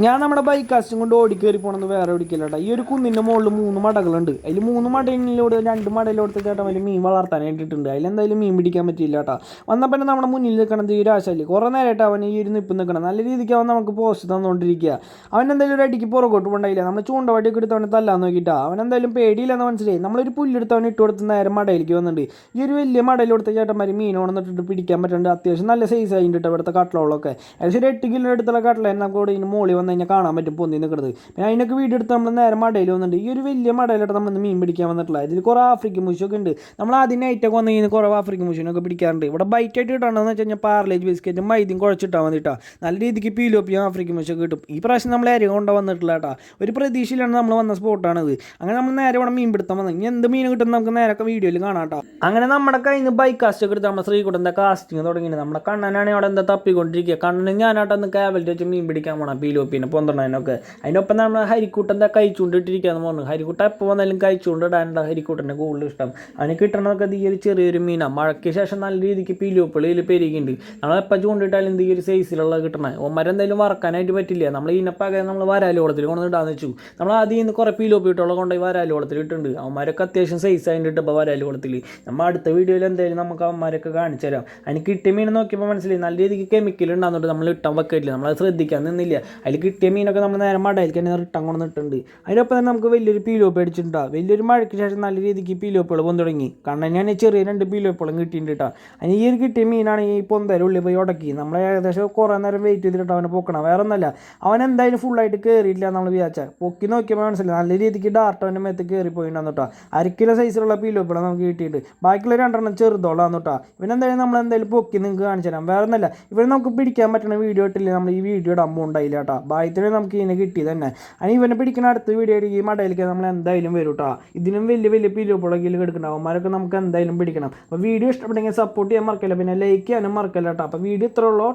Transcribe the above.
ഞാൻ നമ്മുടെ ബൈക്ക് കാസ്റ്റും കൊണ്ട് ഓടിക്കേറി പോകണമെന്ന് വേറെ ഓടിക്കില്ല ഈ ഒരു കുന്നിൻ്റെ മുകളിൽ 3 മടകളുണ്ട്. അതിൽ 3 മടയിലൂടെ 2 മടയിലോടുത്ത് ചേട്ടൻ വലിയ മീൻ വളർത്താൻ വേണ്ടിയിട്ടുണ്ട്. അതിലെന്തായാലും മീൻ പിടിക്കാൻ പറ്റില്ല കേട്ടോ. വന്നപ്പോൾ നമ്മുടെ മുന്നിൽ നിൽക്കണത് ഈ രാശാലി കുറേ നേരമായിട്ട് അവൻ ഈ ഒരു നിപ്പ് നിൽക്കണം. നല്ല രീതിക്ക് അവൻ നമുക്ക് പോസ്റ്റ് തന്നുകൊണ്ടിരിക്കുക. അവൻ എന്തായാലും ഒരു അടിക്ക് പുറകോട്ട് പോകണ്ടായില്ല. നമ്മൾ ചൂണ്ടവടിയൊക്കെ എടുത്ത് അവനെ തല്ലാൻ നോക്കിയിട്ടാണ്. അവൻ എന്തായാലും പേടിയില്ലെന്ന് മനസ്സിലായി. നമ്മളൊരു പുല്ലെടുത്ത് അവൻ ഇട്ട് കൊടുത്ത് നേരെ മടയിലേക്ക് വന്നിട്ടുണ്ട്. ഈ ഒരു വലിയ മടയിലെടുത്ത ചേട്ടന്മാർ മീനോണെന്നിട്ട് പിടിക്കാൻ പറ്റുന്നുണ്ട്. അത്യാവശ്യം നല്ല സൈസ് ആയിട്ട് ഇവിടുത്തെ കട്ടളകളൊക്കെ ഏകദേശം 8 കിലോ അടുത്തുള്ള കട്ടള നമുക്ക് ഇവിടെ ഇതിന് മോളി വന്നു കഴിഞ്ഞാൽ കാണാൻ പറ്റും പൊന്തി നിൽക്കുന്നത്. പിന്നെ അതിനൊക്കെ വീഡിയോ എടുത്ത് നമ്മൾ നേരെ മടയിൽ വന്നിട്ടുണ്ട്. ഈ ഒരു വലിയ മടയിലോട്ട് നമ്മൾ മീൻ പിടിക്കാൻ വന്നിട്ടുള്ള ഇതിൽ കുറേ ആഫ്രിക്കൻ മൂശൊക്കെ ഉണ്ട്. നമ്മൾ ആദ്യം നൈറ്റൊക്കെ വന്നു കഴിഞ്ഞാൽ കുറേ ആഫ്രിക്കൻ മൂശിനൊക്കെ പിടിക്കാറുണ്ട്. ഇവിടെ ബൈറ്റായിട്ട് കിട്ടണമെന്ന് വെച്ച് കഴിഞ്ഞാൽ പാർലേജ് ബിസ്ക്കറ്റും മൈദയും കുഴച്ചിട്ടാൽ മതിട്ടാ. നല്ല രീതിക്ക് പീലോപ്പിയും ആഫ്രിക്കൻ മൂശൊക്കെ കിട്ടും. ഈ പ്രാവശ്യം നമ്മൾ അരി കൊണ്ട് വന്നിട്ടില്ല കേട്ടോ. ഒരു പ്രതീക്ഷയിലാണ് നമ്മൾ വന്ന സ്പോട്ടാണിത്. അങ്ങനെ നമ്മൾ നേരെ ഇവിടെ മീൻ പിടുത്തം വന്നത്. ഇനി എന്ത് മീൻ കിട്ടും നമുക്ക് നേരൊക്കെ വീഡിയോയിൽ കാണാം കേട്ടോ. അങ്ങനെ നമ്മുടെ കയ്യിൽ നിന്ന് ബൈക്ക് കാസ്റ്റ് ഒക്കെ എടുത്ത് നമ്മൾ ശ്രീകുട്ടൻ്റെ കാസ്റ്റിങ് തുടങ്ങിയത്. നമ്മുടെ കണ്ണനാണ് അവിടെ എന്താ തപ്പിക്കൊണ്ടിരിക്കുക. കണ്ണന് ഞാനായിട്ടൊന്ന് കാവലിറ്റ് വെച്ച് മീൻ പിടിക്കാൻ പോകണം പീലോപ്പിനെ പൊന്തണതിനൊക്കെ. അതിനൊപ്പം നമ്മൾ ഹരിക്കൂട്ടൻ്റെ കഴിച്ചുകൊണ്ടിട്ടിരിക്കുകയെന്ന് പറഞ്ഞു. ഹരിക്കൂട്ട എപ്പോൾ വന്നാലും കഴിച്ചുകൊണ്ടിടാനുള്ള ഹരിക്കൂട്ടൻ്റെ കൂടുതൽ ഇഷ്ടം. അവന് കിട്ടണതൊക്കെ ഈ ഒരു ചെറിയൊരു മീനാണ്. മഴയ്ക്ക് ശേഷം നല്ല രീതിക്ക് പീലോപ്പിളിൽ പെരുകിണ്ട്. നമ്മളെപ്പോൾ ചൂണ്ടിട്ടാലും എന്ത് ഈ ഒരു സൈസിലുള്ള കിട്ടണേ. ഒമ്മരെന്തായാലും വറക്കാനായിട്ട് പറ്റില്ല. നമ്മൾ ഇതിനപ്പകരം നമ്മൾ വരാലോളത്തിൽ കൊണ്ടിടാന്ന് വെച്ചു. നമ്മൾ ആദ്യം നിന്ന് കുറേ പീലോപ്പി ഇട്ടുള്ള കൊണ്ടുപോയി വരാലോളത്തിൽ ഇട്ടുണ്ട്. അവന്മാരൊക്കെ അത്യാവശ്യം സൈസ് ആയിട്ട് ഇപ്പോൾ വരാലോളത്തിൽ. നമ്മൾ അടുത്ത വീഡിയോയിൽ എന്തായാലും നമുക്ക് അവന്മാരൊക്കെ കാണിച്ചു തരാം. അതിന് കിട്ടിയ മീൻ നോക്കിയപ്പോൾ മനസ്സിലായി നല്ല രീതിക്ക് കെമിക്കൽ ഉണ്ടാകുന്നുണ്ട്. നമ്മൾ ഇട്ടാൻ വെക്കില്ല. നമ്മളത് ശ്രദ്ധിക്കാൻ നിന്നില്ല. അതിൽ കിട്ടിയ മീനൊക്കെ നമ്മൾ നേരെ മടയിൽ തന്നെ റിട്ടൺ കൊണ്ടിട്ടുണ്ട്. അതിനൊപ്പം തന്നെ നമുക്ക് വലിയൊരു പീലോപ്പ് അടിച്ചിട്ടുണ്ടാകും. വലിയൊരു മഴയ്ക്ക് ശേഷം നല്ല രീതിക്ക് പീലോപ്പുകൾ പൊന്ത് തുടങ്ങി. കണ്ണനാണ് ചെറിയ 2 പീലോപ്പുകളും കിട്ടിയിട്ടുണ്ട് കേട്ടോ. അതിന് ഈ ഒരു കിട്ടിയ മീനാണ് ഈ പൊന്തര ഉള്ളിൽ പോയി ഉടക്കി. നമ്മൾ ഏകദേശം കുറേ നേരം വെയിറ്റ് ചെയ്തിട്ട് അവനെ പൊക്കണം. വേറെ ഒന്നല്ല, അവൻ എന്തായാലും ഫുള്ളായിട്ട് കയറിയില്ല. നമ്മൾ വിചാരിച്ചാൽ പൊക്കി നോക്കിയപ്പോൾ മനസ്സിലായി നല്ല രീതിക്ക് ഡാർട്ട് അവൻ്റെ മേത്ത് കയറി പോയിട്ടുണ്ടാകും കേട്ടോ. 1 കിലോ സൈസിലുള്ള പീലോപ്പുകൾ നമുക്ക് കിട്ടിയിട്ട് ബാക്കിയുള്ള 2 ചെറുതോളാന്ന് കേട്ടോ. ഇവനെന്തായാലും നമ്മൾ എന്തായാലും പൊക്കി നിങ്ങൾക്ക് കാണിച്ചു തരാം. വേറെ ഒന്നല്ല, ഇവരെ നമുക്ക് പിടിക്കാൻ പറ്റുന്ന വീഡിയോ ഇട്ടില്ല. നമ്മൾ ഈ വീഡിയോ ഇടാൻ ഉണ്ടായില്ല കേട്ടോ. ബായത്തിന് നമുക്ക് ഇതിനെ കിട്ടി തന്നെ. അതിന് ഇവനെ പിടിക്കുന്ന അടുത്ത വീഡിയോ ഈ മടയിലേക്ക് നമ്മൾ എന്തായാലും വരും കേട്ടോ. ഇതിനും വലിയ വലിയ പീലോപ്പുളകിൽ കിടക്കണം. അവന്മാരൊക്കെ നമുക്ക് എന്തായാലും പിടിക്കണം. അപ്പോൾ വീഡിയോ ഇഷ്ടപ്പെട്ടെങ്കിൽ സപ്പോർട്ട് ചെയ്യാൻ മറക്കല്ല. പിന്നെ ലൈക്ക് ചെയ്യാനും മറക്കല്ല കേട്ടോ. അപ്പോൾ വീഡിയോ ഇത്ര ഉള്ളൂ.